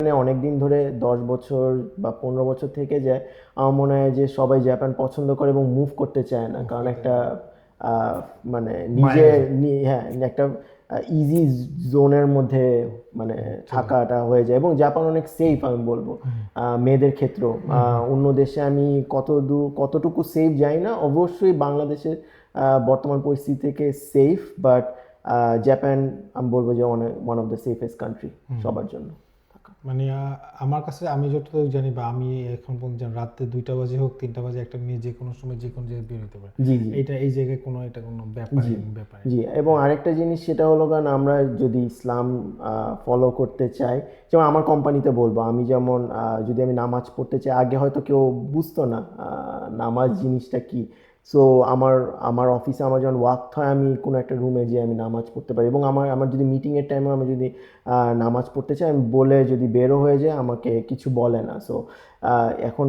জাপানে অনেক দিন ধরে 10 বছর বা 15 বছর থেকে যায়, আমার মনে হয় যে সবাই জাপান পছন্দ করে এবং মুভ করতে চায় না, মুভ কারণ করতে একটা চায়। মানে মায়া নিজের যায়। হ্যাঁ একটা ইজি জোনের মধ্যে মানে চলে যায়। থাকাটা হয়ে যায়। এবং জাপান অনেক সেফ আমি বলবো হুম মেয়েদের ক্ষেত্রেও। হুম হুম। অন্য দেশে আমি কতটুকু সেফ জানি না, অবশ্যই বাংলাদেশের বর্তমান পরিস্থিতি থেকে সেফ, বাট জাপান আমি বলবো যে one of the safest country hmm. সবার জন্য। মানে আমার কাছে আমি যতটুকু জানি বা আমি এখন পর্যন্ত জানি, রাতে 2টা বাজে হোক 3টা বাজে একটা মেয়ে যে কোনো সময় যে কোনো জায়গায় বের হতে পারে। জি জি এইটা এই জায়গায় কোনো এটা কোনো ব্যাপারই জি ব্যাপারই জি। না। এবং হ্যাঁ। আরেকটা জিনিস সেটা হলো, কারণ আমরা যদি ইসলাম ফলো করতে চাই, যেমন আমার কোম্পানিতে বলবো, আমি যেমন যদি আমি নামাজ পড়তে চাই, আগে হয়তো কেউ বুঝতো না নামাজ জিনিসটা কি। সো আমার আমার অফিসে আমার যখন ওয়াক্ত হয়, আমি কোনো একটা রুমে যেয়ে আমি নামাজ পড়তে পারি। এবং আমার আমার যদি মিটিংয়ের টাইমে আমি যদি নামাজ পড়তে চাই, আমি বলে যদি বেরো হয়ে যায়, আমাকে কিছু বলে না। সো এখন